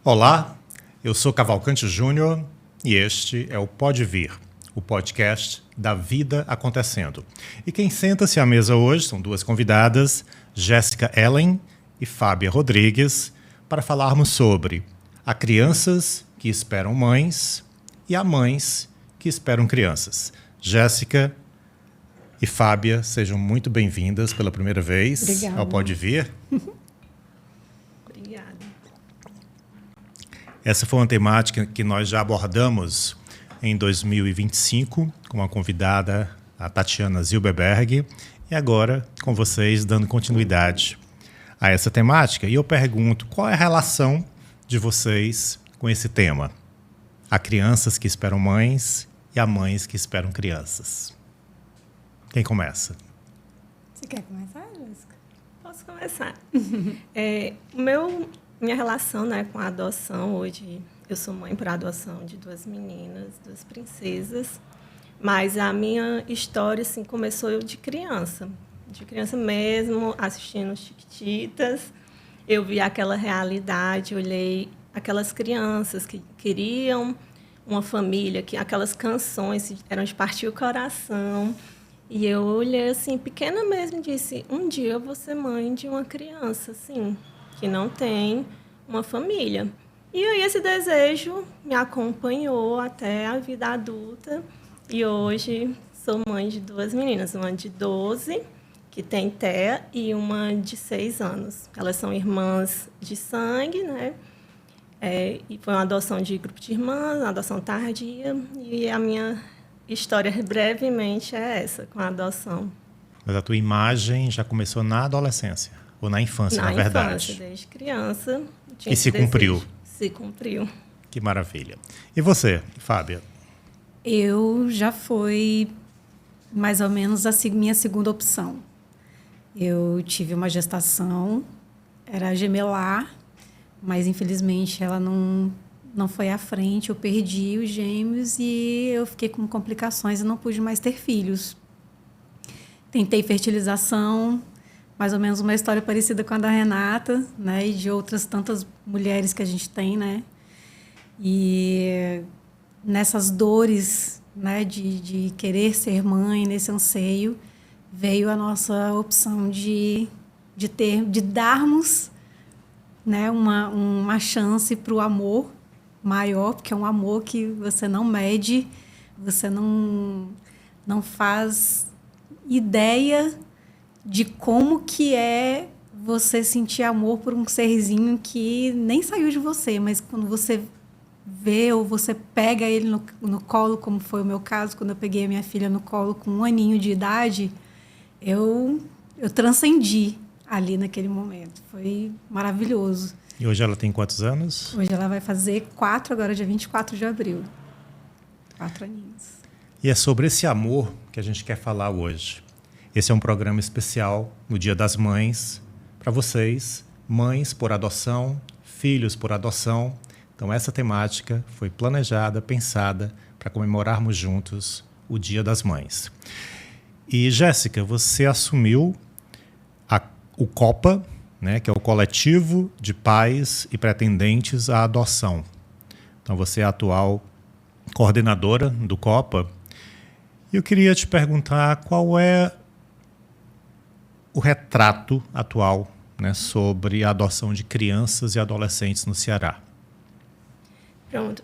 Olá, eu sou Cavalcante Júnior e este é o Pode Vir, o podcast da vida acontecendo. E quem senta-se à mesa hoje são duas convidadas, Jéssica Ellen e Fábia Rodrigues, para falarmos sobre há crianças que esperam mães e há mães que esperam crianças. Jéssica e Fábia, sejam muito bem-vindas pela primeira vez. Obrigada. Ao Pode Vir. Obrigada. Essa foi uma temática que nós já abordamos em 2025 com a convidada, a Tatiana Zilberberg, e agora com vocês dando continuidade a essa temática. E eu pergunto, qual é a relação de vocês com esse tema? Há crianças que esperam mães e há mães que esperam crianças. Quem começa? Você quer começar, Jéssica? Posso começar. Minha relação, né, com a adoção, hoje eu sou mãe por adoção de duas meninas, duas princesas, mas a minha história assim, começou de criança mesmo, assistindo Chiquititas. Eu vi aquela realidade, olhei aquelas crianças que queriam uma família, que aquelas canções eram de partir o coração. E eu olhei assim, pequena mesmo, e disse, um dia eu vou ser mãe de uma criança, assim, que não tem uma família. E aí esse desejo me acompanhou até a vida adulta. E hoje sou mãe de duas meninas, uma de 12, que tem TEA, e uma de 6 anos. Elas são irmãs de sangue, né? E foi uma adoção de grupo de irmãs, uma adoção tardia. E a minha história, brevemente, é essa, com a adoção. Mas a tua imagem já começou na adolescência, ou na infância, na verdade? Na infância, desde criança. E se cumpriu? Se cumpriu. Que maravilha. E você, Fábia? Eu já fui mais ou menos a minha segunda opção. Eu tive uma gestação, era gemelar, mas infelizmente ela não foi à frente, eu perdi os gêmeos e eu fiquei com complicações e não pude mais ter filhos. Tentei fertilização, mais ou menos uma história parecida com a da Renata, né, e de outras tantas mulheres que a gente tem, né? E nessas dores, né, de querer ser mãe, nesse anseio, veio a nossa opção de darmos, né, uma chance para o amor maior, porque é um amor que você não mede, você não faz ideia de como que é você sentir amor por um serzinho que nem saiu de você, mas quando você vê ou você pega ele no colo, como foi o meu caso, quando eu peguei a minha filha no colo com 1 aninho de idade, eu transcendi ali naquele momento. Foi maravilhoso. E hoje ela tem quantos anos? Hoje ela vai fazer 4, agora dia 24 de abril. 4 aninhos. E é sobre esse amor que a gente quer falar hoje. Esse é um programa especial no Dia das Mães, para vocês, mães por adoção, filhos por adoção. Então essa temática foi planejada, pensada para comemorarmos juntos o Dia das Mães. E, Jéssica, você assumiu o COPA, né, que é o Coletivo de Pais e Pretendentes à Adoção. Então, você é a atual coordenadora do COPA. E eu queria te perguntar qual é o retrato atual, né, sobre a adoção de crianças e adolescentes no Ceará. Pronto.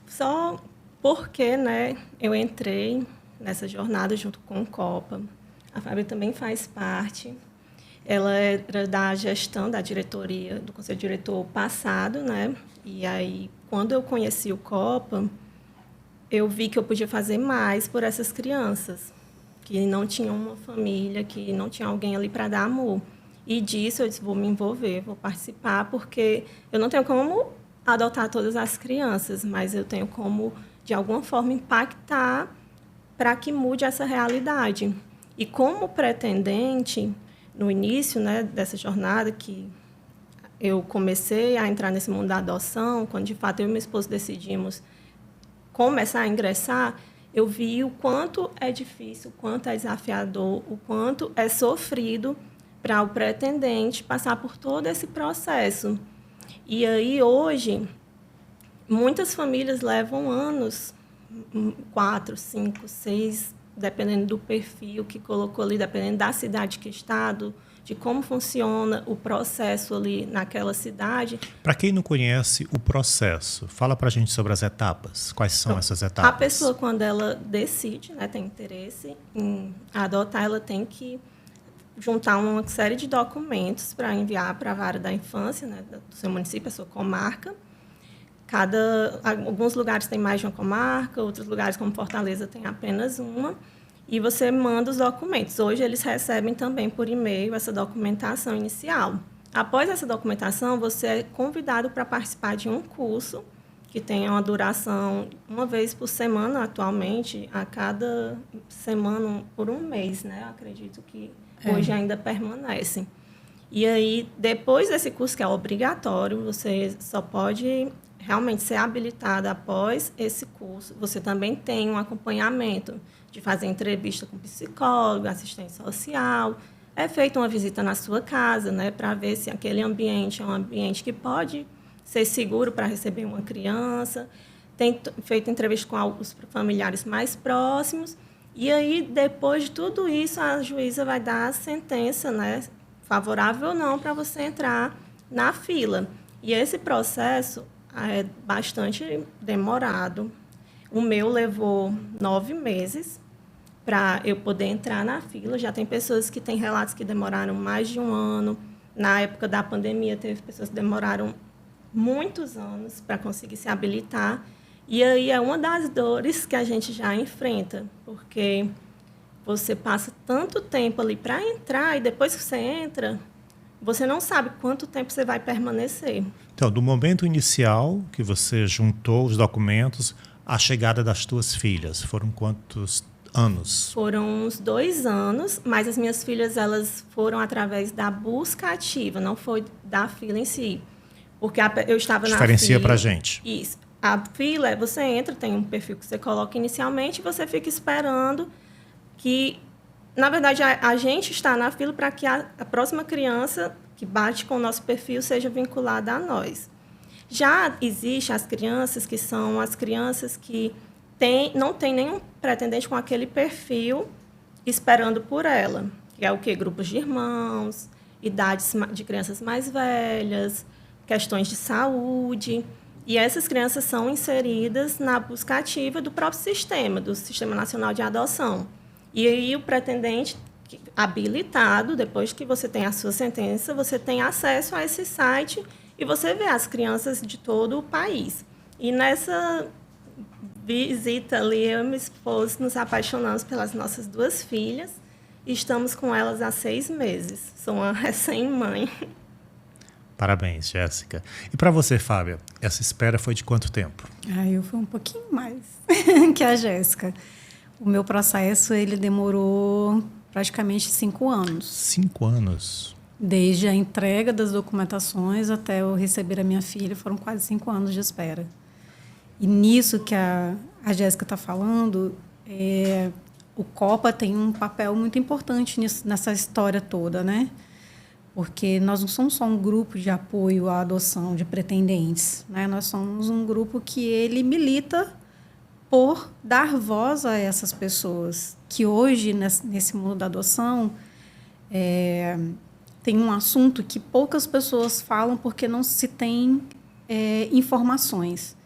Só porque, né, eu entrei nessa jornada junto com o COPA. A Fábia também faz parte. Ela era da gestão, da diretoria, do Conselho Diretor passado, né? E aí, quando eu conheci o COPA, eu vi que eu podia fazer mais por essas crianças, que não tinham uma família, que não tinha alguém ali para dar amor. E disso eu disse, vou me envolver, vou participar, porque eu não tenho como adotar todas as crianças, mas eu tenho como, de alguma forma, impactar para que mude essa realidade. E como pretendente, no início, né, dessa jornada, que eu comecei a entrar nesse mundo da adoção, quando, de fato, eu e meu esposo decidimos começar a ingressar, eu vi o quanto é difícil, o quanto é desafiador, o quanto é sofrido para o pretendente passar por todo esse processo. E aí, hoje, muitas famílias levam anos, 4, 5, 6, dependendo do perfil que colocou ali, dependendo da cidade que está, de como funciona o processo ali naquela cidade. Para quem não conhece o processo, fala para a gente sobre as etapas. Quais são essas etapas? A pessoa, quando ela decide, né, tem interesse em adotar, ela tem que juntar uma série de documentos para enviar para a vara da infância, né, do seu município, a sua comarca. Alguns lugares têm mais de uma comarca, outros lugares, como Fortaleza, tem apenas uma. E você manda os documentos. Hoje, eles recebem também por e-mail essa documentação inicial. Após essa documentação, você é convidado para participar de um curso que tem uma duração uma vez por semana atualmente, a cada semana por um mês, né? Eu acredito que hoje ainda permanece. E aí, depois desse curso, que é obrigatório, você só pode realmente ser habilitado após esse curso. Você também tem um acompanhamento de fazer entrevista com psicólogo, assistente social. É feita uma visita na sua casa, né, para ver se aquele ambiente é um ambiente que pode ser seguro para receber uma criança. Tem feito entrevista com os familiares mais próximos. E aí, depois de tudo isso, a juíza vai dar a sentença, né, favorável ou não, para você entrar na fila. E esse processo é bastante demorado. O meu levou 9 meses para eu poder entrar na fila. Já tem pessoas que têm relatos que demoraram mais de um ano. Na época da pandemia, teve pessoas que demoraram muitos anos para conseguir se habilitar. E aí é uma das dores que a gente já enfrenta, porque você passa tanto tempo ali para entrar e depois que você entra, você não sabe quanto tempo você vai permanecer. Então, do momento inicial que você juntou os documentos, à chegada das tuas filhas, foram quantos anos? Foram uns 2 anos, mas as minhas filhas elas foram através da busca ativa, não foi da fila em si. Porque eu estava na fila... Diferencia para a gente. Isso. A fila, você entra, tem um perfil que você coloca inicialmente e você fica esperando que... Na verdade, a gente está na fila para que a próxima criança que bate com o nosso perfil seja vinculada a nós. Já existem as crianças que são as crianças que não tem nenhum pretendente com aquele perfil esperando por ela, que é o quê? Grupos de irmãos, idades de crianças mais velhas, questões de saúde. E essas crianças são inseridas na busca ativa do próprio sistema, do Sistema Nacional de Adoção. E aí o pretendente habilitado, depois que você tem a sua sentença, você tem acesso a esse site e você vê as crianças de todo o país. E nessa visita ali, eu e meu esposo nos apaixonamos pelas nossas 2 filhas e estamos com elas há 6 meses. Sou uma recém-mãe. Parabéns, Jéssica. E para você, Fábia, essa espera foi de quanto tempo? Eu fui um pouquinho mais que a Jéssica. O meu processo ele demorou praticamente 5 anos. 5 anos? Desde a entrega das documentações até eu receber a minha filha, foram quase 5 anos de espera. E nisso que a Jéssica está falando, o COPA tem um papel muito importante nessa história toda, né? Porque nós não somos só um grupo de apoio à adoção de pretendentes, né? Nós somos um grupo que ele milita por dar voz a essas pessoas, que hoje, nesse mundo da adoção, tem um assunto que poucas pessoas falam porque não se tem informações.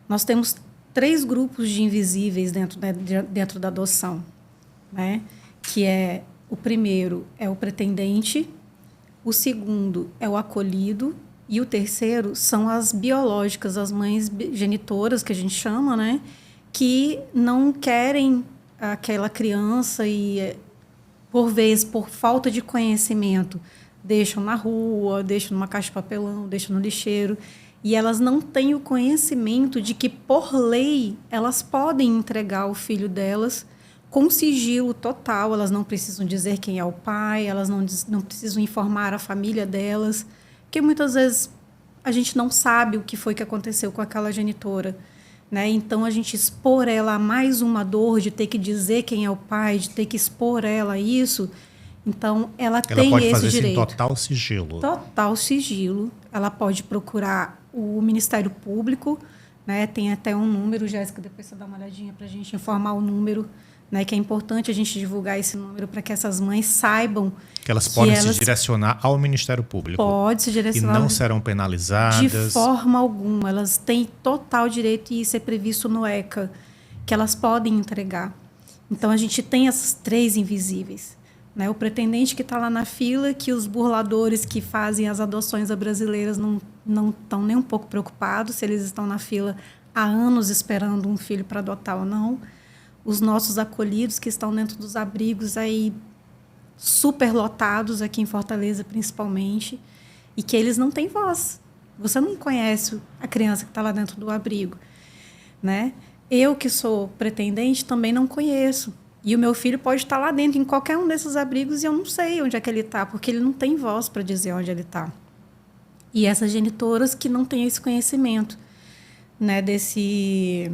Nós temos 3 grupos de invisíveis dentro da adoção, né? Que o primeiro é o pretendente, o segundo é o acolhido e o terceiro são as biológicas, as mães genitoras, que a gente chama, né? Que não querem aquela criança e, por vezes, por falta de conhecimento, deixam na rua, deixam numa caixa de papelão, deixam no lixeiro. E elas não têm o conhecimento de que, por lei, elas podem entregar o filho delas com sigilo total. Elas não precisam dizer quem é o pai, elas não precisam informar a família delas, porque muitas vezes a gente não sabe o que foi que aconteceu com aquela genitora, né? Então, a gente expor ela a mais uma dor de ter que dizer quem é o pai, de ter que expor ela a isso, Então, ela Ela tem pode esse fazer direito. isso em total sigilo. Total sigilo. Ela pode procurar o Ministério Público, né? Tem até um número, Jéssica, depois você dá uma olhadinha para a gente informar o número, né? Que é importante a gente divulgar esse número para que essas mães saibam Que elas podem se direcionar ao Ministério Público. Pode se direcionar. E não serão penalizadas. De forma alguma. Elas têm total direito, e isso é previsto no ECA, que elas podem entregar. Então, a gente tem essas 3 invisíveis. Né? O pretendente que está lá na fila, que os burladores que fazem as adoções a brasileiras não estão nem um pouco preocupados se eles estão na fila há anos esperando um filho para adotar ou não. Os nossos acolhidos que estão dentro dos abrigos aí super lotados aqui em Fortaleza, principalmente, e que eles não têm voz. Você não conhece a criança que está lá dentro do abrigo, né? Eu, que sou pretendente, também não conheço. E o meu filho pode estar lá dentro, em qualquer um desses abrigos, e eu não sei onde é que ele está, porque ele não tem voz para dizer onde ele está. E essas genitoras que não têm esse conhecimento, né, desse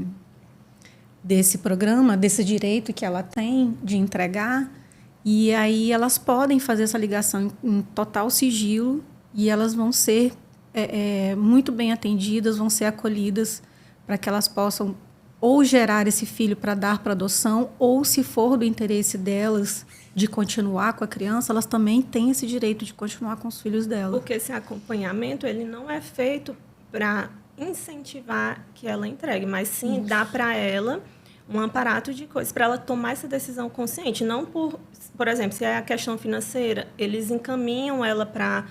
programa, desse direito que ela tem de entregar, e aí elas podem fazer essa ligação em total sigilo, e elas vão ser muito bem atendidas, vão ser acolhidas para que elas possam ou gerar esse filho para dar para adoção, ou, se for do interesse delas de continuar com a criança, elas também têm esse direito de continuar com os filhos dela. Porque esse acompanhamento ele não é feito para incentivar que ela entregue, mas sim dar para ela um aparato de coisas, para ela tomar essa decisão consciente. Não por exemplo, se é a questão financeira, eles encaminham ela para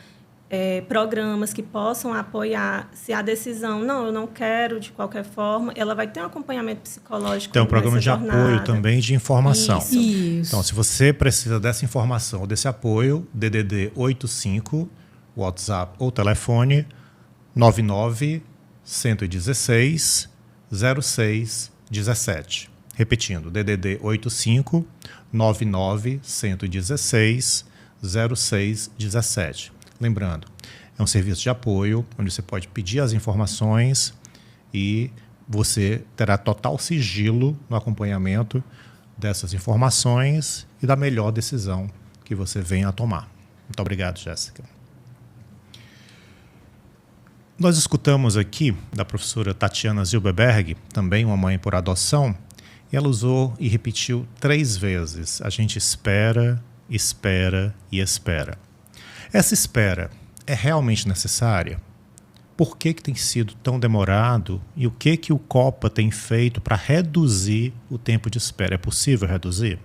programas que possam apoiar. Se a decisão, não, eu não quero de qualquer forma, ela vai ter um acompanhamento psicológico. Tem um programa de apoio também, de informação. Isso. Então, se você precisa dessa informação ou desse apoio, DDD 85, WhatsApp ou telefone 99 116 06 17. Repetindo, DDD 85 99 116 06 17. Lembrando, é um serviço de apoio, onde você pode pedir as informações e você terá total sigilo no acompanhamento dessas informações e da melhor decisão que você venha a tomar. Muito obrigado, Jéssica. Nós escutamos aqui da professora Tatiana Zilberberg, também uma mãe por adoção, e ela usou e repetiu 3 vezes: a gente espera, espera e espera. Essa espera é realmente necessária? Por que tem sido tão demorado? E o que o COPA tem feito para reduzir o tempo de espera? É possível reduzir?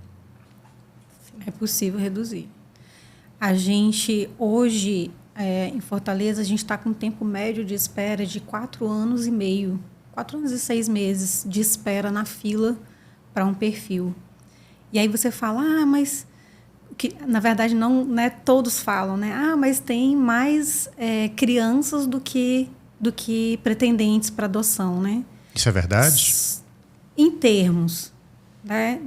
É possível reduzir. A gente, hoje, em Fortaleza, a gente está com um tempo médio de espera de 4 anos e meio, 4 anos e 6 meses de espera na fila para um perfil. E aí você fala, mas... que na verdade não, né, todos falam, né? Mas tem mais crianças do que pretendentes para adoção, né? Isso é verdade? Em termos, né?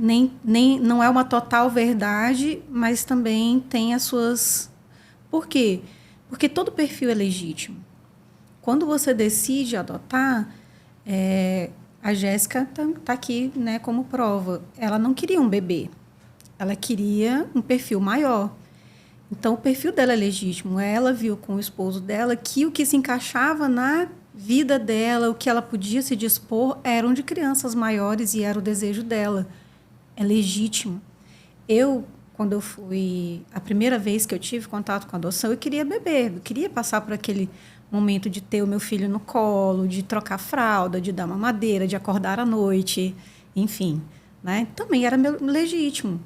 Não é uma total verdade, mas também tem as suas... Por quê? Porque todo perfil é legítimo. Quando você decide adotar, a Jéssica tá aqui, né, como prova. Ela não queria um bebê. Ela queria um perfil maior. Então, o perfil dela é legítimo. Ela viu com o esposo dela que o que se encaixava na vida dela, o que ela podia se dispor, eram de crianças maiores e era o desejo dela. É legítimo. Quando eu fui... A primeira vez que eu tive contato com a adoção, eu queria beber. Eu queria passar por aquele momento de ter o meu filho no colo, de trocar fralda, de dar mamadeira, de acordar à noite, enfim. Né? Também era legítimo.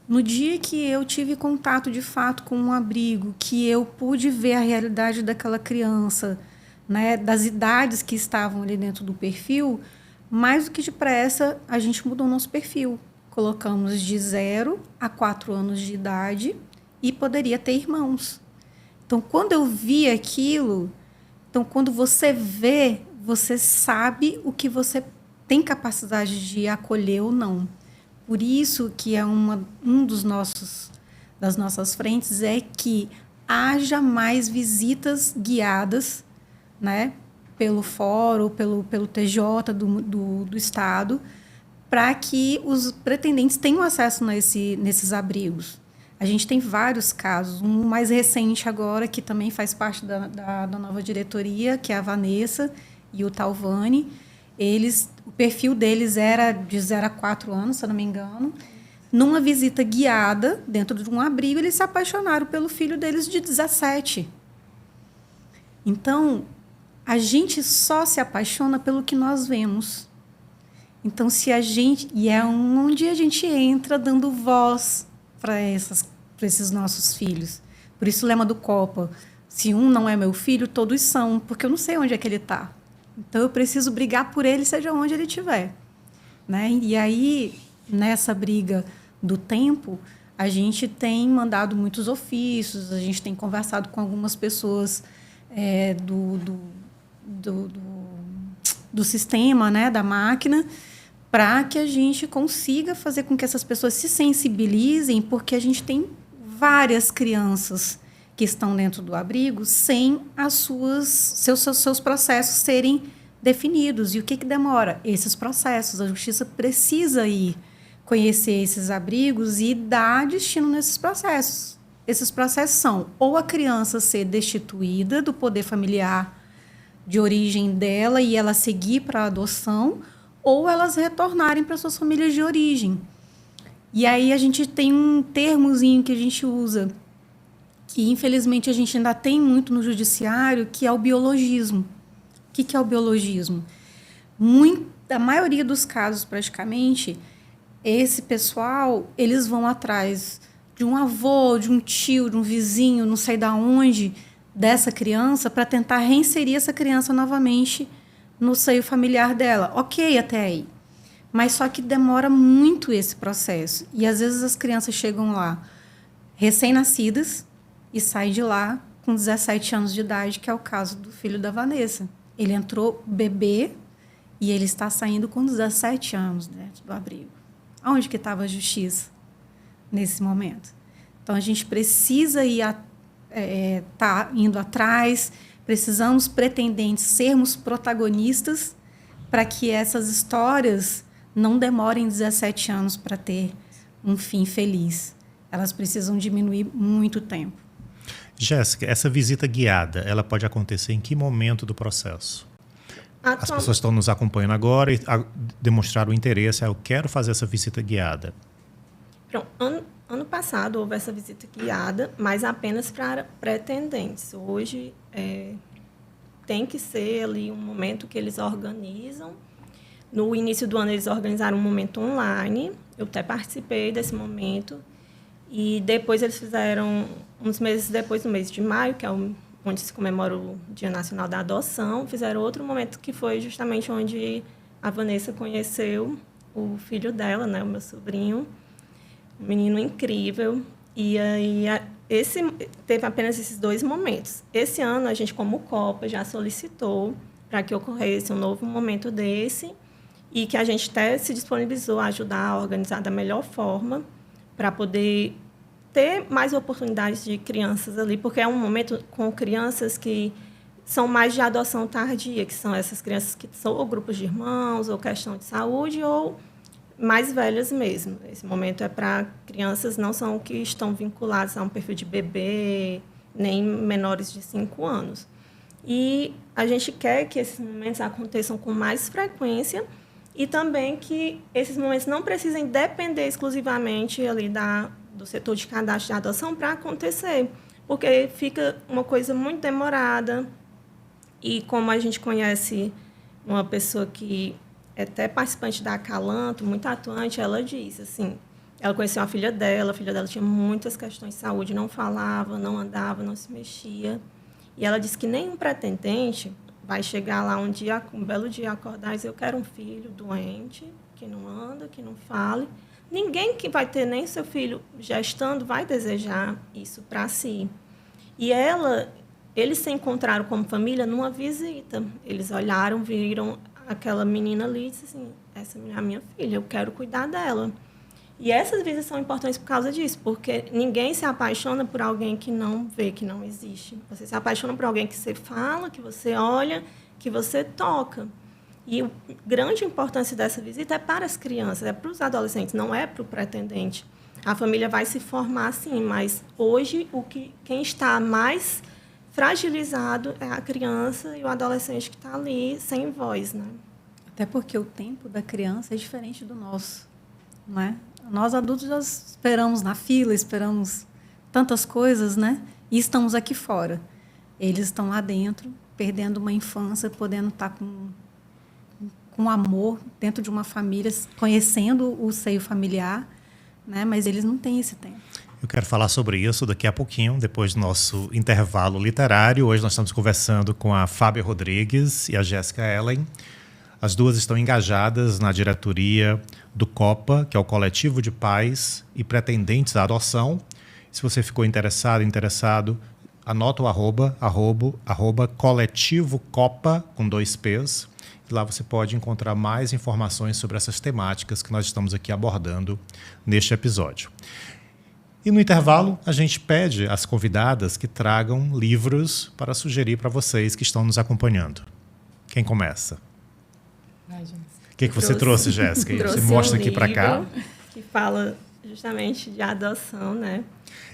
No dia que eu tive contato, de fato, com um abrigo, que eu pude ver a realidade daquela criança, né, das idades que estavam ali dentro do perfil, mais do que depressa, a gente mudou o nosso perfil. Colocamos de 0 a 4 anos de idade e poderia ter irmãos. Então, quando eu vi aquilo, quando você vê, você sabe o que você tem capacidade de acolher ou não. Por isso que é das nossas frentes é que haja mais visitas guiadas, né, pelo fórum, pelo TJ do Estado, para que os pretendentes tenham acesso nesses abrigos. A gente tem vários casos. Um mais recente agora, que também faz parte da nova diretoria, que é a Vanessa e o Talvani. O perfil deles era de 0 a 4 anos, se eu não me engano. Numa visita guiada, dentro de um abrigo, eles se apaixonaram pelo filho deles de 17. Então, a gente só se apaixona pelo que nós vemos. Então, se a gente... E é onde a gente entra dando voz para esses nossos filhos. Por isso o lema do Copa: se um não é meu filho, todos são, porque eu não sei onde é que ele está. Então, eu preciso brigar por ele, seja onde ele estiver. Né? E aí, nessa briga do tempo, a gente tem mandado muitos ofícios, a gente tem conversado com algumas pessoas do sistema, né, da máquina, para que a gente consiga fazer com que essas pessoas se sensibilizem, porque a gente tem várias crianças que estão dentro do abrigo sem seus processos serem definidos. E o que demora? Esses processos. A justiça precisa ir conhecer esses abrigos e dar destino nesses processos. Esses processos são ou a criança ser destituída do poder familiar de origem dela e ela seguir para a adoção, ou elas retornarem para suas famílias de origem. E aí a gente tem um termozinho que a gente usa, que infelizmente a gente ainda tem muito no judiciário, que é o biologismo. O que é o biologismo? A maioria dos casos, praticamente, esse pessoal, eles vão atrás de um avô, de um tio, de um vizinho, não sei de onde, dessa criança, para tentar reinserir essa criança novamente no seio familiar dela. Ok, até aí. Mas só que demora muito esse processo. E, às vezes, as crianças chegam lá recém-nascidas e saem de lá com 17 anos de idade, que é o caso do filho da Vanessa. Ele entrou bebê e ele está saindo com 17 anos dentro do abrigo. Aonde que estava a justiça nesse momento? Então, a gente precisa tá indo atrás, precisamos, pretendentes, sermos protagonistas para que essas histórias não demorem 17 anos para ter um fim feliz. Elas precisam diminuir muito tempo. Jéssica, essa visita guiada, ela pode acontecer em que momento do processo? As pessoas estão nos acompanhando agora e demonstraram o interesse. Eu quero fazer essa visita guiada. Pronto. Ano passado houve essa visita guiada, mas apenas para pretendentes. Hoje tem que ser ali um momento que eles organizam. No início do ano eles organizaram um momento online. Eu até participei desse momento. E depois eles fizeram, uns meses depois, no mês de maio, que é onde se comemora o Dia Nacional da Adoção, fizeram outro momento que foi justamente onde a Vanessa conheceu o filho dela, né, o meu sobrinho, um menino incrível. E aí teve apenas esses 2 momentos. Esse ano, a gente, como Copa, já solicitou para que ocorresse um novo momento desse e que a gente até se disponibilizou a ajudar a organizar da melhor forma para poder ter mais oportunidades de crianças ali, porque é um momento com crianças que são mais de adoção tardia, que são essas crianças que são ou grupos de irmãos, ou questão de saúde, ou mais velhas mesmo. Esse momento é para crianças não são que estão vinculadas a um perfil de bebê, nem menores de 5 anos. E a gente quer que esses momentos aconteçam com mais frequência e também que esses momentos não precisem depender exclusivamente ali do setor de cadastro de adoção para acontecer, porque fica uma coisa muito demorada. E como a gente conhece uma pessoa que é até participante da Acalanto, muito atuante, ela disse assim, ela conheceu a filha dela tinha muitas questões de saúde, não falava, não andava, não se mexia. E ela disse que nenhum pretendente vai chegar lá um belo dia, acordar e dizer, eu quero um filho doente, que não anda, que não fale. Ninguém que vai ter nem seu filho gestando vai desejar isso para si. E eles se encontraram como família numa visita. Eles olharam, viram aquela menina ali e disseram assim, essa é a minha filha, eu quero cuidar dela. E essas visitas são importantes por causa disso, porque ninguém se apaixona por alguém que não vê, que não existe. Você se apaixona por alguém que você fala, que você olha, que você toca. E a grande importância dessa visita é para as crianças, é para os adolescentes, não é para o pretendente. A família vai se formar, sim, mas hoje quem está mais fragilizado é a criança e o adolescente que está ali sem voz, né? Até porque o tempo da criança é diferente do nosso, né? Nós adultos já esperamos na fila, esperamos tantas coisas, né? E estamos aqui fora. Eles estão lá dentro, perdendo uma infância, podendo estar com amor dentro de uma família, conhecendo o seio familiar, né? Mas eles não têm esse tempo. Eu quero falar sobre isso daqui a pouquinho, depois do nosso intervalo literário. Hoje nós estamos conversando com a Fábia Rodrigues e a Jéssica Ellen. As duas estão engajadas na diretoria do COPA, que é o Coletivo de Pais e Pretendentes à Adoção. Se você ficou interessado, anota o arroba Coletivo Copa, com 2 P's. E lá você pode encontrar mais informações sobre essas temáticas que nós estamos aqui abordando neste episódio. E no intervalo, a gente pede às convidadas que tragam livros para sugerir para vocês que estão nos acompanhando. Quem começa? O que você trouxe, Jéssica? Você mostra aqui para cá. Que fala justamente de adoção, né?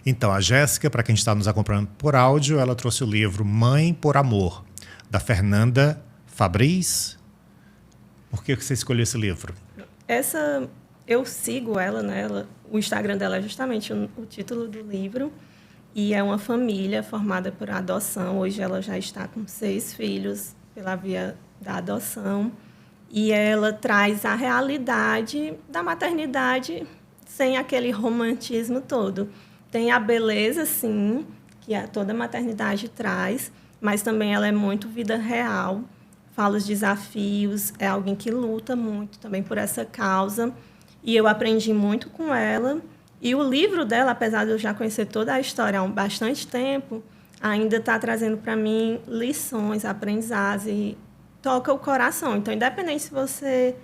Então, a Jéssica, para quem está nos acompanhando por áudio, ela trouxe o livro Mãe por Amor, da Fernanda Fabris. Por que você escolheu esse livro? Eu sigo ela, né? O Instagram dela é justamente o título do livro. E é uma família formada por adoção. Hoje ela já está com 6 filhos pela via da adoção. E ela traz a realidade da maternidade sem aquele romantismo todo. Tem a beleza, sim, que toda maternidade traz, mas também ela é muito vida real. Fala os desafios, é alguém que luta muito também por essa causa. E eu aprendi muito com ela. E o livro dela, apesar de eu já conhecer toda a história há bastante tempo, ainda está trazendo para mim lições, aprendizados e toca o coração. Então, independente se você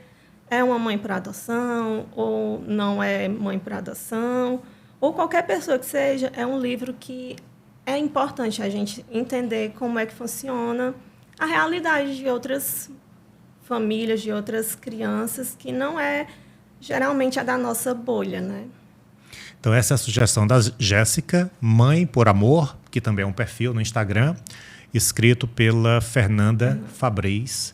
é uma mãe por adoção ou não é mãe por adoção, ou qualquer pessoa que seja, é um livro que é importante a gente entender como é que funciona a realidade de outras famílias, de outras crianças, que não é geralmente a da nossa bolha, né? Então, essa é a sugestão da Jéssica, Mãe por Amor, que também é um perfil no Instagram, escrito pela Fernanda Fabris.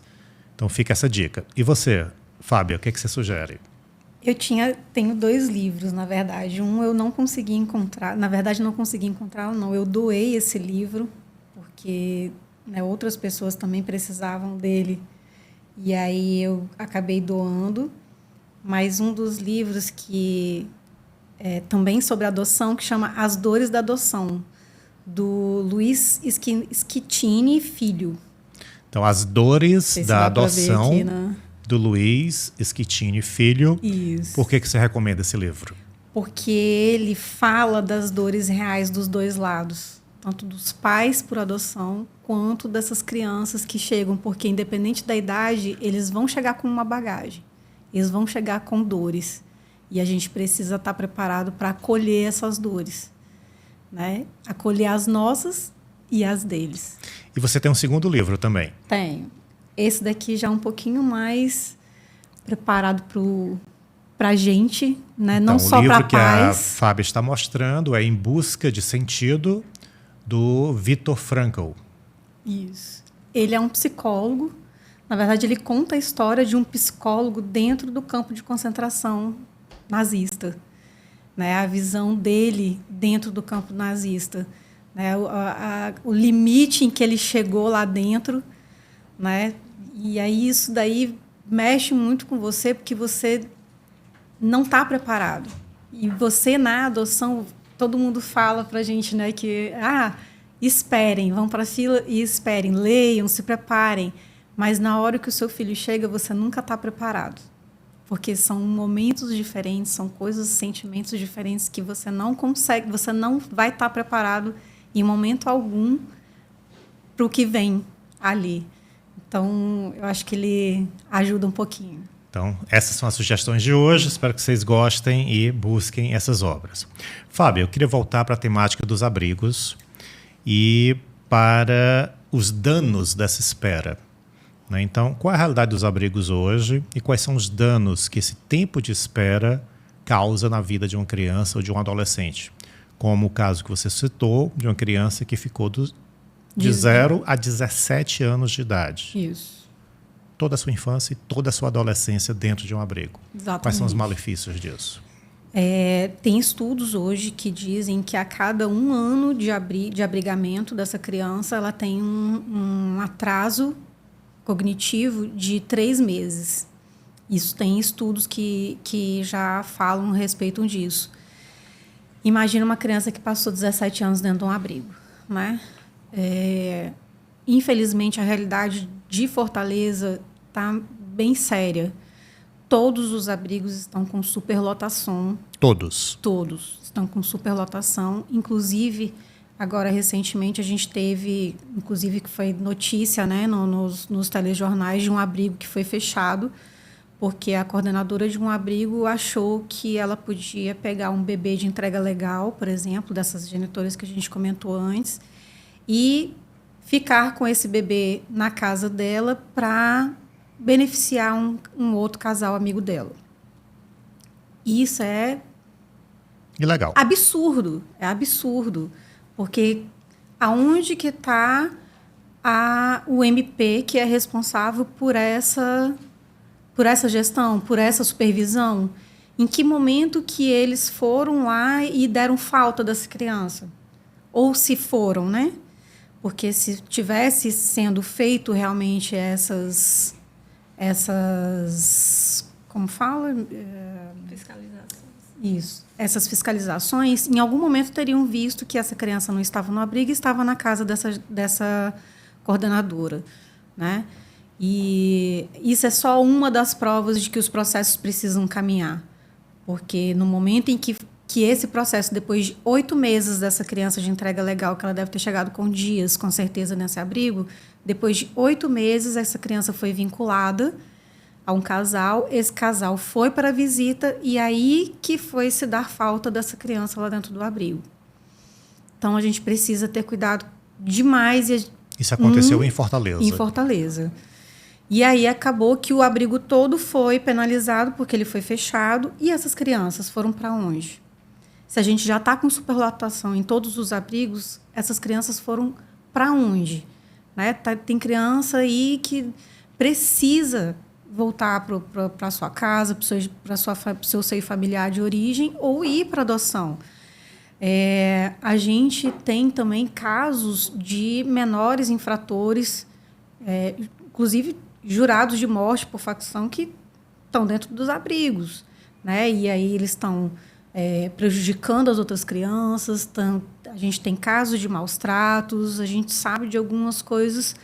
Então, fica essa dica. E você, Fábia, o que você sugere? Tenho 2 livros, na verdade. Um eu não consegui encontrar. Na verdade, não consegui encontrar, não. Eu doei esse livro, porque, né, outras pessoas também precisavam dele. E aí eu acabei doando. Mas um dos livros que é também sobre adoção, que chama As Dores da Adoção, do Luiz Schettini Filho. Então, As Dores da Adoção, aqui, né? do Luiz Schettini Filho. Isso. Por que você recomenda esse livro? Porque ele fala das dores reais dos 2 lados, tanto dos pais por adoção, quanto dessas crianças que chegam, porque independente da idade, eles vão chegar com uma bagagem, eles vão chegar com dores, e a gente precisa estar preparado para acolher essas dores, né? Acolher as nossas e as deles. E você tem um segundo livro também? Tenho. Esse daqui já é um pouquinho mais preparado para a gente, né? Então, não só para pais. O livro que a Fábia está mostrando é Em Busca de Sentido, do Viktor Frankl. Isso. Ele é um psicólogo. Na verdade, ele conta a história de um psicólogo dentro do campo de concentração nazista, né? A visão dele dentro do campo nazista, né? O limite em que ele chegou lá dentro, né? E aí isso daí mexe muito com você, porque você não está preparado. E você, na adoção, todo mundo fala para a gente, né, que esperem, vão para a fila e esperem, leiam, se preparem. Mas na hora que o seu filho chega, você nunca está preparado. Porque são momentos diferentes, são coisas, sentimentos diferentes que você não consegue, você não vai estar preparado em momento algum para o que vem ali. Então, eu acho que ele ajuda um pouquinho. Então, essas são as sugestões de hoje. Espero que vocês gostem e busquem essas obras. Fábio, eu queria voltar para a temática dos abrigos e para os danos dessa espera. Então, qual é a realidade dos abrigos hoje e quais são os danos que esse tempo de espera causa na vida de uma criança ou de um adolescente. Como o caso que você citou, de uma criança que ficou de 0 a 17 anos de idade. Isso. Toda a sua infância e toda a sua adolescência dentro de um abrigo. Exatamente. Quais são os malefícios disso? Tem estudos hoje que dizem que a cada 1 ano de abrigamento dessa criança, ela tem um atraso cognitivo de 3 meses. Isso tem estudos que já falam a respeito disso. Imagina uma criança que passou 17 anos dentro de um abrigo, né? Infelizmente, a realidade de Fortaleza está bem séria. Todos os abrigos estão com superlotação. Todos Estão com superlotação. Inclusive, agora, recentemente, a gente teve, inclusive, que foi notícia, né, nos telejornais, de um abrigo que foi fechado, porque a coordenadora de um abrigo achou que ela podia pegar um bebê de entrega legal, por exemplo, dessas genitoras que a gente comentou antes, e ficar com esse bebê na casa dela para beneficiar um outro casal amigo dela. Isso é ilegal. Absurdo. É absurdo. Porque aonde que está o MP que é responsável por essa gestão, por essa supervisão? Em que momento que eles foram lá e deram falta dessa criança? Ou se foram, né? Porque se tivesse sendo feito realmente essas como fala? Fiscalizações. Isso. Essas fiscalizações, em algum momento teriam visto que essa criança não estava no abrigo e estava na casa dessa coordenadora, né? E isso é só uma das provas de que os processos precisam caminhar. Porque no momento em que esse processo, depois de 8 meses dessa criança de entrega legal, que ela deve ter chegado com dias, com certeza, nesse abrigo, depois de 8 meses, essa criança foi vinculada a um casal, esse casal foi para a visita e aí que foi se dar falta dessa criança lá dentro do abrigo. Então, a gente precisa ter cuidado demais. Isso aconteceu em Fortaleza. Em Fortaleza. E aí acabou que o abrigo todo foi penalizado porque ele foi fechado. E essas crianças foram para onde? Se a gente já está com superlotação em todos os abrigos, essas crianças foram para onde? Né? Tem criança aí que precisa voltar para a sua para o seu seio familiar de origem ou ir para adoção. A gente tem também casos de menores infratores, inclusive jurados de morte por facção, que estão dentro dos abrigos, né? E aí eles estão prejudicando as outras crianças. A gente tem casos de maus tratos, a gente sabe de algumas coisas,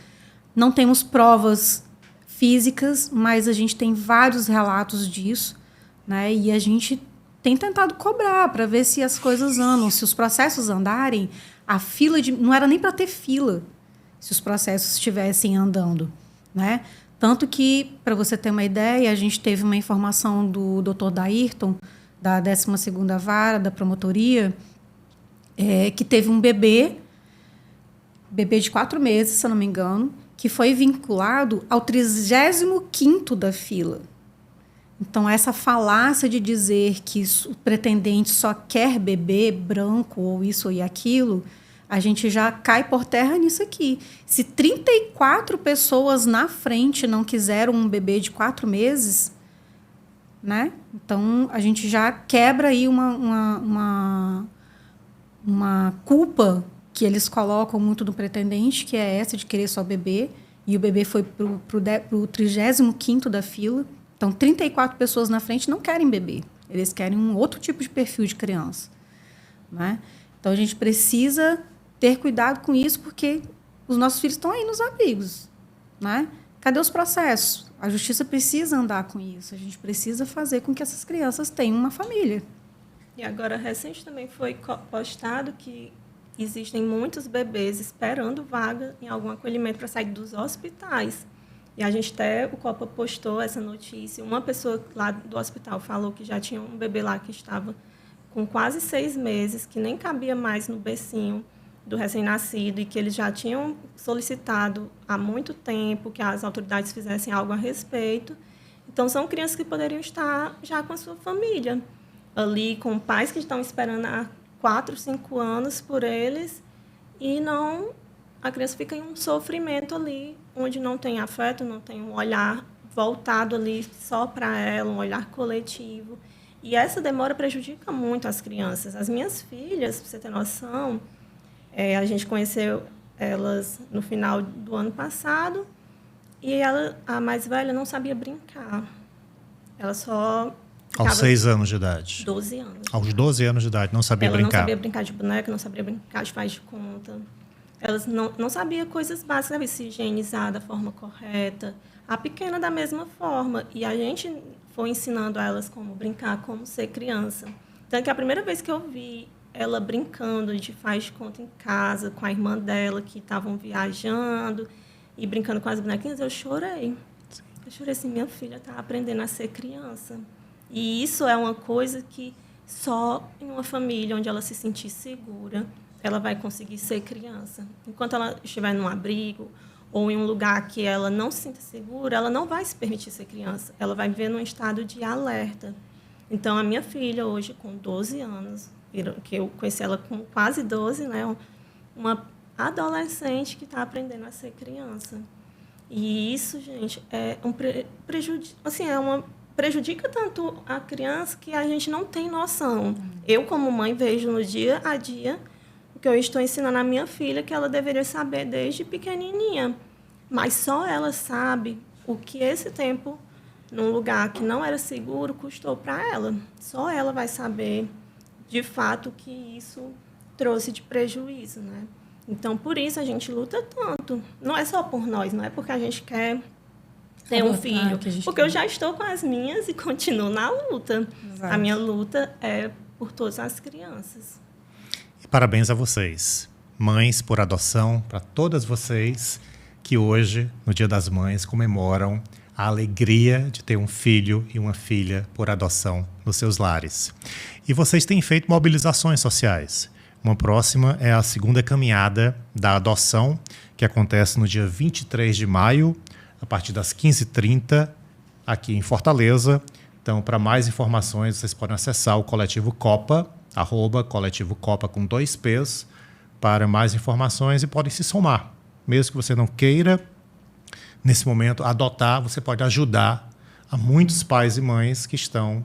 não temos provas físicas, mas a gente tem vários relatos disso, né? E a gente tem tentado cobrar para ver se as coisas andam, se os processos andarem. A fila não era nem para ter fila se os processos estivessem andando, né? Tanto que, para você ter uma ideia, a gente teve uma informação do Dr. Dairton, da 12ª Vara da Promotoria, que teve um bebê de 4 meses, se eu não me engano, que foi vinculado ao 35º da fila. Então, essa falácia de dizer que o pretendente só quer bebê branco ou isso ou aquilo, a gente já cai por terra nisso aqui. Se 34 pessoas na frente não quiseram um bebê de 4 meses, né? Então, a gente já quebra aí uma culpa que eles colocam muito no pretendente, que é essa de querer só bebê, e o bebê foi para o 35º da fila. Então, 34 pessoas na frente não querem bebê. Eles querem um outro tipo de perfil de criança, né? Então, a gente precisa ter cuidado com isso, porque os nossos filhos estão aí nos abrigos, né? Cadê os processos? A justiça precisa andar com isso. A gente precisa fazer com que essas crianças tenham uma família. E agora, recente também foi postado que existem muitos bebês esperando vaga em algum acolhimento para sair dos hospitais. E a gente o Copa postou essa notícia. Uma pessoa lá do hospital falou que já tinha um bebê lá que estava com quase 6 meses, que nem cabia mais no bercinho do recém-nascido e que eles já tinham solicitado há muito tempo que as autoridades fizessem algo a respeito. Então, são crianças que poderiam estar já com a sua família. ali com pais que estão esperando há 4, 5 anos por eles e não... A criança fica em um sofrimento ali, onde não tem afeto, não tem um olhar voltado ali só para ela, um olhar coletivo. E essa demora prejudica muito as crianças. As minhas filhas, para você ter noção, a gente conheceu elas no final do ano passado e ela, a mais velha, não sabia brincar. Ela só... Aos 6 anos de idade? 12 anos. Aos 12 anos de idade, não sabia brincar? Ela não sabia brincar de boneca, não sabia brincar de faz de conta. Elas não sabiam coisas básicas, sabe? Se higienizar da forma correta. A pequena da mesma forma. E a gente foi ensinando a elas como brincar, como ser criança. Tanto que a primeira vez que eu vi ela brincando de faz de conta em casa, com a irmã dela, que estavam viajando e brincando com as bonequinhas, eu chorei. Eu chorei assim, minha filha está aprendendo a ser criança. E isso é uma coisa que só em uma família onde ela se sentir segura, ela vai conseguir ser criança. Enquanto ela estiver num abrigo ou em um lugar que ela não se sinta segura, ela não vai se permitir ser criança. Ela vai viver num estado de alerta. Então, a minha filha hoje, com 12 anos, que eu conheci ela com quase 12, né? Uma adolescente que está aprendendo a ser criança. E isso, gente, é um prejuízo, assim, prejudica tanto a criança que a gente não tem noção. Eu, como mãe, vejo no dia a dia o que eu estou ensinando a minha filha, que ela deveria saber desde pequenininha. Mas só ela sabe o que esse tempo, num lugar que não era seguro, custou para ela. Só ela vai saber, de fato, o que isso trouxe de prejuízo, né? Então, por isso, a gente luta tanto. Não é só por nós, não é porque a gente quer ter um filho. Porque eu já estou com as minhas e continuo na luta. Exato. A minha luta é por todas as crianças. E parabéns a vocês, mães por adoção, para todas vocês que hoje, no Dia das Mães, comemoram a alegria de ter um filho e uma filha por adoção nos seus lares. E vocês têm feito mobilizações sociais. Uma próxima é a segunda caminhada da adoção, que acontece no dia 23 de maio, a partir das 15h30, aqui em Fortaleza. Então, para mais informações, vocês podem acessar o Coletivo Copa, @Coletivo Copa com 2 P's, para mais informações e podem se somar. Mesmo que você não queira, nesse momento, adotar, você pode ajudar a muitos pais e mães que estão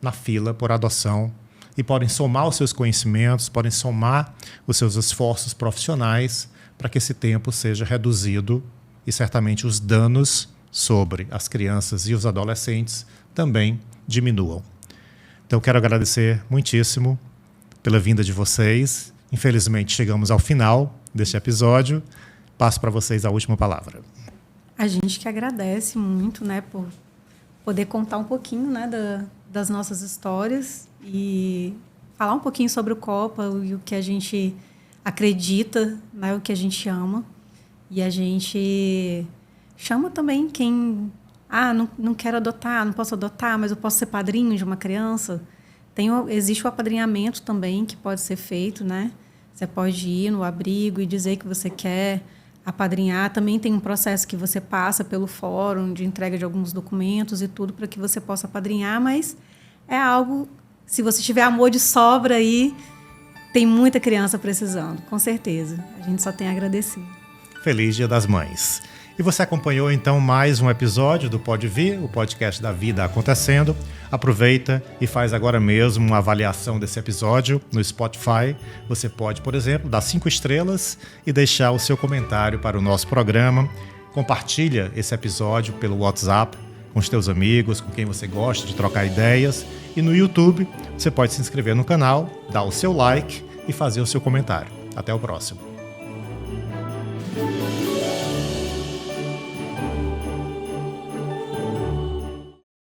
na fila por adoção e podem somar os seus conhecimentos, podem somar os seus esforços profissionais para que esse tempo seja reduzido e certamente os danos sobre as crianças e os adolescentes também diminuam. Então, eu quero agradecer muitíssimo pela vinda de vocês. Infelizmente, chegamos ao final deste episódio. Passo para vocês a última palavra. A gente que agradece muito, né, por poder contar um pouquinho, né, das nossas histórias e falar um pouquinho sobre o Copa e o que a gente acredita, né, o que a gente ama. E a gente chama também quem... não quero adotar, não posso adotar, mas eu posso ser padrinho de uma criança. Existe o apadrinhamento também que pode ser feito, né? Você pode ir no abrigo e dizer que você quer apadrinhar. Também tem um processo que você passa pelo fórum de entrega de alguns documentos e tudo para que você possa apadrinhar, mas é algo... Se você tiver amor de sobra aí, tem muita criança precisando, com certeza. A gente só tem a agradecer. Feliz Dia das Mães. E você acompanhou, então, mais um episódio do Pode Vir, o podcast da vida acontecendo. Aproveita e faz agora mesmo uma avaliação desse episódio no Spotify. Você pode, por exemplo, dar 5 estrelas e deixar o seu comentário para o nosso programa. Compartilha esse episódio pelo WhatsApp com os teus amigos, com quem você gosta de trocar ideias. E no YouTube, você pode se inscrever no canal, dar o seu like e fazer o seu comentário. Até o próximo.